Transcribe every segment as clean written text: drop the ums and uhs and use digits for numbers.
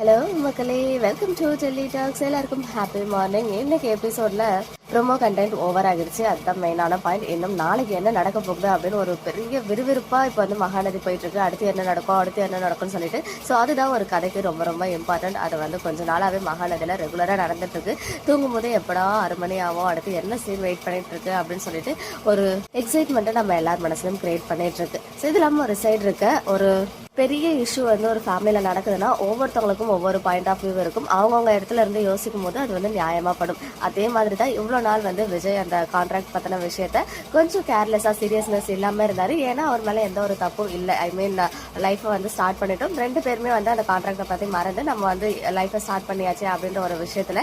Hello மக்களே, welcome to Delhi tax. எல்லாருக்கும் happy morning. இன்னைக்கு எபிசோட்ல ப்ரோமோ கண்டென்ட் ஓவர் ஆகிடுச்சு. அதுதான் மெயினான பாயிண்ட். இன்னும் நாளைக்கு என்ன நடக்க போகுது அப்படின்னு ஒரு பெரிய விறுவிறுப்பா இப்போ வந்து மகாநதி போயிட்டு இருக்கு. அடுத்து என்ன நடக்கும், அடுத்து என்ன நடக்கும்னு சொல்லிட்டு. ஸோ அதுதான் ஒரு கதைக்கு ரொம்ப ரொம்ப இம்பார்ட்டன்ட். அது வந்து கொஞ்ச நாளாவே மகாநதியில ரெகுலரா நடந்துட்டு இருக்கு. தூங்கும் போதே எப்படா 6 மணி ஆகும், அடுத்து என்ன சீன் வெயிட் பண்ணிட்டு இருக்கு அப்படின்னு சொல்லிட்டு ஒரு எக்ஸைட்மெண்ட்டை நம்ம எல்லார் மனசுலையும் கிரியேட் பண்ணிட்டு இருக்கு. ஸோ இது இல்லாமல் ஒரு சைடு இருக்க ஒரு பெரிய இஷ்யூ வந்து ஒரு ஃபேமிலியில் நடக்குதுன்னா ஒவ்வொருத்தவங்களுக்கும் ஒவ்வொரு பாயிண்ட் ஆஃப் வியூ இருக்கும். அவங்கவுங்க இடத்துல இருந்து யோசிக்கும் போது அது வந்து நியாயமாக படும். அதே மாதிரி தான் இவ்வளோ நாள் வந்து விஜய் அந்த கான்ட்ராக்ட் பற்றின விஷயத்த கொஞ்சம் கேர்லெஸ்ஸாக சீரியஸ்னஸ் இல்லாமல் இருந்தார். ஏன்னா அவர் மேலே எந்த ஒரு தப்பும் இல்லை. ஐ மீன் லைஃப்பை வந்து ஸ்டார்ட் பண்ணிட்டோம், 2 பேருமே வந்து அந்த கான்ட்ராக்டை பற்றி மறந்து நம்ம வந்து லைஃப்பை ஸ்டார்ட் பண்ணியாச்சு அப்படின்ற ஒரு விஷயத்தில்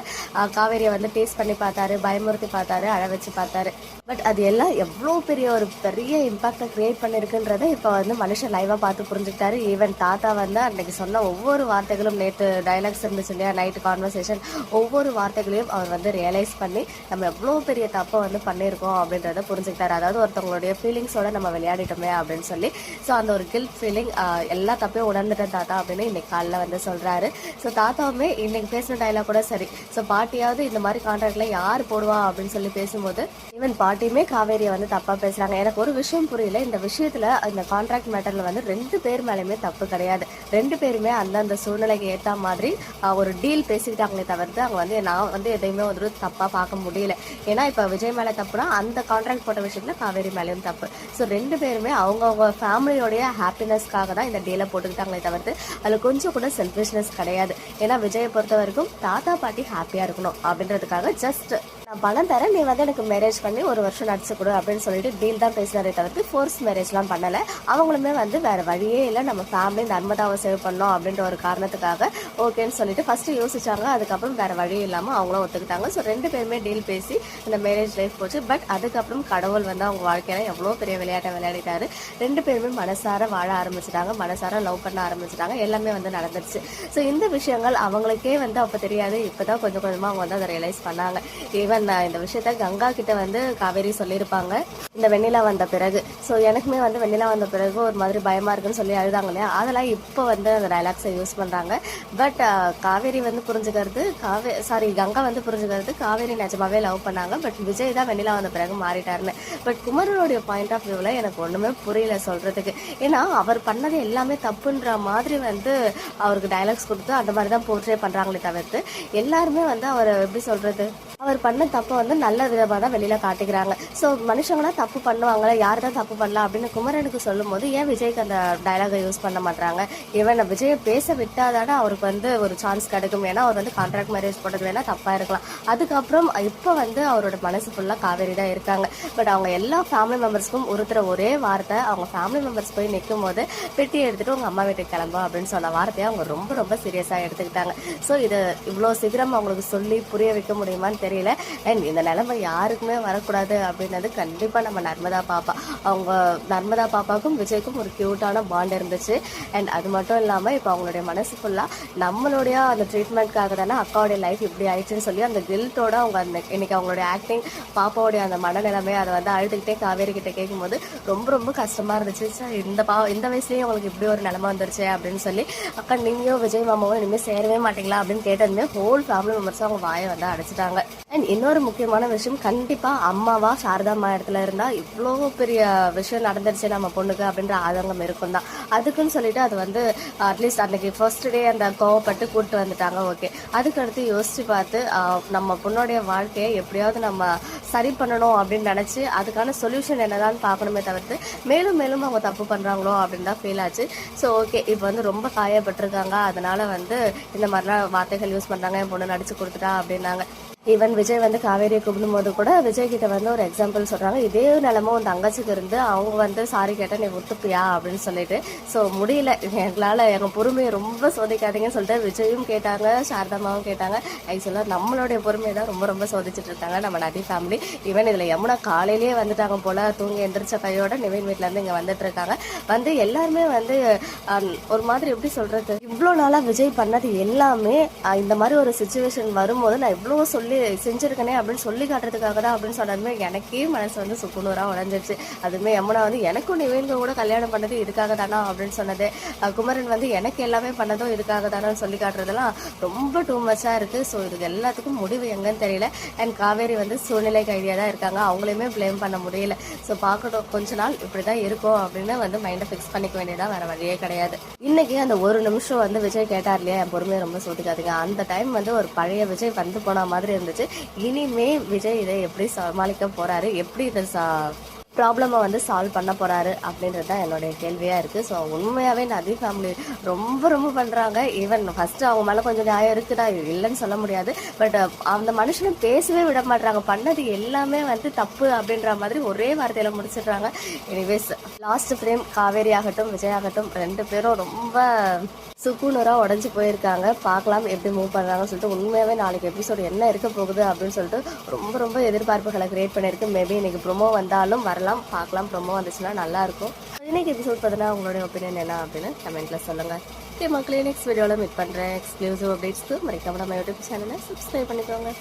காவேரியை வந்து டேஸ்ட் பண்ணி பார்த்தாரு, பயமுறுத்தி பார்த்தாரு, அழ வச்சு பார்த்தாரு. பட் அது எல்லாம் எவ்வளோ பெரிய இம்பாக்டை கிரியேட் பண்ணியிருக்குன்றதை இப்போ வந்து மனுஷன் லைவாக பார்த்து புரிஞ்சுக்கிட்டாரு. ஈவன் தாத்தா வந்து அன்னைக்கு சொன்ன ஒவ்வொரு வார்த்தைகளும், நேற்று டைலாக்ஸ் இருந்துச்சு இல்லையா, நைட்டு கான்வர்சேஷன், ஒவ்வொரு வார்த்தைகளையும் அவர் வந்து ரியலைஸ் பண்ணி நம்ம எவ்வளோ பெரிய தப்பை வந்து பண்ணியிருக்கோம் அப்படின்றத புரிஞ்சுக்கிட்டாரு. அதாவது ஒருத்தவங்களுடைய ஃபீலிங்ஸோட நம்ம விளையாடிட்டோமே அப்படின்னு சொல்லி. ஸோ அந்த ஒரு கில்ட் ஃபீலிங், எல்லா தப்பையும் உணர்ந்துட்டேன் தாத்தா அப்படின்னு இன்னைக்கு காலைல வந்து சொல்கிறாரு. ஸோ தாத்தாவுமே இன்னைக்கு பேசின டைலாக் கூட சரி. ஸோ பாட்டியாவது இந்த மாதிரி கான்ட்ராக்டில் யார் போடுவா அப்படின்னு சொல்லி பேசும்போது ஈவன் பாட்டியுமே காவேரியை வந்து தப்பாக பேசுகிறாங்க. எனக்கு ஒரு விஷயம் புரியல. இந்த விஷயத்தில் இந்த கான்ட்ராக்ட் மேட்டரில் வந்து 2 பேர் மேலேயுமே தப்பு கிடையாது. 2 பேருமே அந்தந்த சூழ்நிலைக்கு ஏற்ற மாதிரி ஒரு டீல் பேசிக்கிட்டாங்களே தவிர்த்து அங்கே வந்து நான் வந்து எதையுமே ஒரு தப்பாக பார்க்க முடியல. ஏன்னா இப்போ விஜய் மேலே தப்புனா அந்த கான்ட்ராக்ட் போட்ட விஷயத்தில் காவேரி மேலேயும் தப்பு. ஸோ 2 பேருமே அவங்கவுங்க ஃபேமிலியோடைய ஹாப்பினஸ்க்காக தான் இந்த டீலை போட்டுக்கிட்டாங்களே தவிர்த்து அதில் கொஞ்சம் கூட செல்ஃபிஷ்னஸ் கிடையாது. ஏன்னா விஜயை பொறுத்த வரைக்கும் தாத்தா பாட்டி ஹாப்பியாக இருக்கணும் அப்படின்றதுக்காக ஜஸ்ட் நான் பணம் தரேன், நீ வந்து எனக்கு மேரேஜ் பண்ணி 1 வருஷம் நடிச்சு கொடு அப்படின்னு சொல்லிட்டு டீல் தான் பேசினாரே தவிர்த்து ஃபோர்ஸ் மேரேஜ்லாம் பண்ணலை. அவங்களுமே வந்து வேறு வழியே இல்லை, நம்ம ஃபேமிலி நர்மதாவை சேவ் பண்ணோம் அப்படின்ற ஒரு காரணத்துக்காக ஓகேன்னு சொல்லிட்டு ஃபஸ்ட்டு யோசிச்சாங்க. அதுக்கப்புறம் வேறு வழி இல்லாமல் அவங்களும் ஒத்துக்கிட்டாங்க. ஸோ 2 பேருமே டீல் பேசி இந்த மேரேஜ் லைஃப் போச்சு. பட் அதுக்கப்புறம் கடவுள் வந்து அவங்க வாழ்க்கையில் எவ்வளோ பெரிய விளையாட்டை விளையாடிட்டாரு. 2 பேருமே மனசார வாழ ஆரம்பிச்சிட்டாங்க, மனசார லவ் பண்ண ஆரம்பிச்சிட்டாங்க. எல்லாமே வந்து நடந்துருச்சு. ஸோ இந்த விஷயங்கள் அவங்களுக்கே வந்து அப்போ தெரியாது. இப்போ தான் கொஞ்சம் கொஞ்சமாக அவங்க வந்து அதை ரியலைஸ் பண்ணாங்க. ஈவன் இந்த விஷயத்த கங்கா கிட்ட வந்து காவேரி சொல்லியிருப்பாங்க இந்த வெண்ணிலா வந்த பிறகு. ஸோ எனக்குமே வந்து வெண்ணிலா வந்த பிறகு ஒரு மாதிரி பயமா இருக்குன்னு சொல்லி அழுதாங்க இல்லையா, அதெல்லாம் இப்போ வந்து அந்த டைலாக்ஸை யூஸ் பண்றாங்க. பட் காவேரி வந்து புரிஞ்சுக்கிறது, கங்கா வந்து புரிஞ்சுக்கிறது காவேரி நிஜமாவே லவ் பண்ணாங்க. பட் விஜய் தான் வெண்ணிலா வந்த பிறகு மாறிட்டாருன்னு. பட் குமரனுடைய பாயிண்ட் ஆஃப் வியூவில் எனக்கு ஒன்றுமே புரியல சொல்றதுக்கு. ஏன்னா அவர் பண்ணது எல்லாமே தப்புன்ற மாதிரி வந்து அவருக்கு டைலாக்ஸ் கொடுத்து அந்த மாதிரி தான் போர்ட்ரே பண்றாங்களே தவிர்த்து எல்லாருமே வந்து அவர் எப்படி சொல்றது, அவர் பண்ண தப்பை வந்து நல்ல விதமாக தான் வெளியில காட்டிக்கிறாங்க. ஸோ மனுஷங்களாம் தப்பு பண்ணுவாங்களா, யார் தான் தப்பு பண்ணலாம் அப்படின்னு குமரனுக்கு சொல்லும் போது ஏன் விஜய்க்கு அந்த டைலாகை யூஸ் பண்ண மாட்டாங்க? ஈவன் விஜயை பேச விட்டாதானே அவருக்கு வந்து ஒரு சான்ஸ் கிடைக்கும். ஏன்னா அவர் வந்து கான்ட்ராக்ட் மேரேஜ் போட்டது வேணா தப்பா இருக்கலாம். அதுக்கப்புறம் இப்போ வந்து அவரோட மனசு ஃபுல்லாக காவேரி தான் இருக்காங்க. பட் அவங்க எல்லா ஃபேமிலி மெம்பர்ஸ்க்கும் ஒருத்தர ஒரே வார்த்தை, அவங்க ஃபேமிலி மெம்பர்ஸ் போய் நிற்கும் போது பெட்டி எடுத்துட்டு உங்க அம்மா வீட்டுக்கு கிளம்பா அப்படின்னு சொன்ன வார்த்தையை அவங்க ரொம்ப ரொம்ப சீரியஸாக எடுத்துக்கிட்டாங்க. ஸோ இது இவ்வளோ சீக்கிரம் அவங்களுக்கு சொல்லி புரிய வைக்க முடியுமான்னு தெரியல. அண்ட் இந்த நிலைமை யாருக்குமே வரக்கூடாது அப்படின்னது கண்டிப்பாக நம்ம நர்மதா பாப்பா. அவங்க நர்மதா பாப்பாவுக்கும் விஜய்க்கும் ஒரு க்யூட்டான பாண்ட் இருந்துச்சு. அண்ட் அது மட்டும் இல்லாமல் இப்போ அவங்களுடைய மனசு ஃபுல்லாக நம்மளுடைய அந்த ட்ரீட்மெண்ட்காக தானே அக்காவுடைய லைஃப் இப்படி ஆயிடுச்சுன்னு சொல்லி அந்த கில்ட்டோட அவங்க அந்த இன்னைக்கு அவங்களுடைய ஆக்டிங், பாப்பாவுடைய அந்த மனநிலைமை அதை வந்து அழுதுகிட்டே காவேரி கிட்ட கேட்கும்போது ரொம்ப ரொம்ப கஷ்டமாக இருந்துச்சு. சார் இந்த வயசுலேயும் அவங்களுக்கு இப்படி ஒரு நிலைமை வந்துருச்சு அப்படின்னு சொல்லி, அக்கா நீங்களும் விஜய் மாமாவும் இனிமேல் சேரவே மாட்டீங்களா அப்படின்னு கேட்டதுமே ஹோல் ஃபேமிலி மெம்பர்ஸும் அவங்க வாயை வந்து அடைச்சிட்டாங்க. அண்ட் இன்னொரு முக்கியமான விஷயம், கண்டிப்பாக அம்மாவா சாரதாம்மா இடத்துல இருந்தால் இவ்வளோ பெரிய விஷயம் நடந்துருச்சு நம்ம பொண்ணுக்கு அப்படின்ற ஆதங்கம் இருக்கும் தான். அதுக்குன்னு சொல்லிட்டு அது வந்து அட்லீஸ்ட் அன்னைக்கு ஃபர்ஸ்ட் டே அந்த கோவப்பட்டு கூப்பிட்டு வந்துட்டாங்க. ஓகே, அதுக்கடுத்து யோசிச்சு பார்த்து நம்ம பொண்ணுடைய வாழ்க்கையை எப்படியாவது நம்ம சரி பண்ணணும் அப்படின்னு நினச்சி அதுக்கான சொல்யூஷன் என்னதான்னு பார்க்கணுமே தவிர்த்து மேலும் மேலும் அவங்க தப்பு பண்ணுறாங்களோ அப்படின்னு தான் ஃபீல் ஆச்சு. ஸோ ஓகே, இப்போ வந்து ரொம்ப காயப்பட்டிருக்காங்க, அதனால வந்து இந்த மாதிரிலாம் வார்த்தைகள் யூஸ் பண்ணுறாங்க, என் பொண்ணு நடிச்சு கொடுத்துட்டா அப்படின்னாங்க. ஈவன் விஜய் வந்து காவேரியை கூப்பிடும் போது கூட விஜய் கிட்ட வந்து ஒரு எக்ஸாம்பிள் சொல்றாங்க, இதே நிலமும் உன் தங்கச்சிக்கு இருந்து அவங்க வந்து சாரி கேட்டால் நீ ஒத்துப்பியா அப்படின்னு சொல்லிட்டு. ஸோ முடியல, எங்களால் எங்கள் பொறுமையை ரொம்ப சோதிக்காதீங்கன்னு சொல்லிட்டு விஜயும் கேட்டாங்க, சாரதாமாவும் கேட்டாங்க. ஆக்சுவலாக நம்மளுடைய பொறுமையை தான் ரொம்ப ரொம்ப சோதிச்சுட்டு இருக்காங்க நம்ம நதி ஃபேமிலி. ஈவன் இதில் யமுனா காலையிலேயே வந்துட்டாங்க போல, தூங்கி எந்திரிச்ச கையோட நிவின் வீட்டிலேருந்து இங்கே வந்துட்டு இருக்காங்க. வந்து எல்லாருமே வந்து ஒரு மாதிரி எப்படி சொல்றது, இவ்வளோ நாளாக விஜய் பண்ணது எல்லாமே இந்த மாதிரி ஒரு சுச்சுவேஷன் வரும்போது நான் இவ்வளோ சொல்லி செஞ்சிருக்கனே அப்படின்னு சொல்லி காட்டுறதுக்காக தான் அப்படின்னு சொன்னதுமே எனக்கே மனசு வந்து சுக்குநூறாக உடஞ்சிருச்சு. அதுவுமே யமுனா வந்து எனக்கும் நிவேனுக்கு கூட கல்யாணம் பண்ணது இதுக்காக தானா அப்படின்னு சொன்னது, குமரன் வந்து எனக்கு எல்லாமே பண்ணதும் இதுக்காக தானு சொல்லி காட்டுறதெல்லாம் ரொம்ப டூ மச்சாக இருக்குது. ஸோ இது எல்லாத்துக்கும் முடிவு எங்கன்னு தெரியல. அண்ட் காவேரி வந்து சூழ்நிலை கைதியாக தான் இருக்காங்க, அவங்களையுமே ப்ளேம் பண்ண முடியல. ஸோ பார்க்கட்டும், கொஞ்ச நாள் இப்படி தான் இருக்கும் அப்படின்னு வந்து மைண்டை ஃபிக்ஸ் பண்ணிக்க வேண்டியதான், வேற வழியே கிடையாது. இன்னைக்கு அந்த ஒரு நிமிஷம் வந்து விஜய் கேட்டார் இல்லையா, என் பொறுமையை ரொம்ப சோதிக்காதீங்க, அந்த டைம் வந்து ஒரு பழைய விஜய் வந்து போன மாதிரி இருந்துச்சு. இனிமே விஜய் இதை எப்படி சமாளிக்க போறாரு, எப்படி இதை ப்ராப்ளமை வந்து சால்வ் பண்ண போறாரு அப்படின்றது தான் என்னுடைய கேள்வியாக இருக்குது. ஸோ உண்மையாகவே நதி ஃபேமிலி ரொம்ப ரொம்ப பண்ணுறாங்க. ஈவன் ஃபஸ்ட்டு அவங்க மேலே கொஞ்சம் நியாயம் இருக்குதா, இல்லைன்னு சொல்ல முடியாது. பட் அந்த மனுஷனை பேசவே விட மாட்டாங்க, பண்ணது எல்லாமே வந்து தப்பு அப்படின்ற மாதிரி ஒரே வார்த்தையில் முடிச்சிடுறாங்க. எனிவேஸ் லாஸ்ட் ஃப்ரேம் காவேரி ஆகட்டும் விஜய் ஆகட்டும் 2 பேரும் ரொம்ப சுக்குநூறாக உடஞ்சி போயிருக்காங்க. பார்க்கலாம் எப்படி மூவ் பண்ணுறாங்கன்னு சொல்லிட்டு. உண்மையாகவே நாளைக்கு எபிசோடு என்ன இருக்க போகுது அப்படின்னு சொல்லிட்டு ரொம்ப ரொம்ப எதிர்பார்ப்புகளை கிரியேட் பண்ணியிருக்கு. மேபி இன்னைக்கு ப்ரொமோ வந்தாலும் வரலாம், பார்க்கலாம். ப்ரொமோ வந்துச்சுன்னா நல்லாயிருக்கும். இன்னைக்கு எபிசோட் பார்த்தீங்கன்னா உங்களுடைய ஒப்பீனியன் என்ன அப்படின்னு கமெண்ட்டில் சொல்லுங்கள். ஓகே மக்களே, நெக்ஸ்ட் வீடியோவில் மீட் பண்ணுறேன். எக்ஸ்க்ளூசிவ் அப்டேட்ஸ்க்கு மறக்காம நம்ம யூடியூப் சேனலை சப்ஸ்கிரைப் பண்ணிக்கோங்க.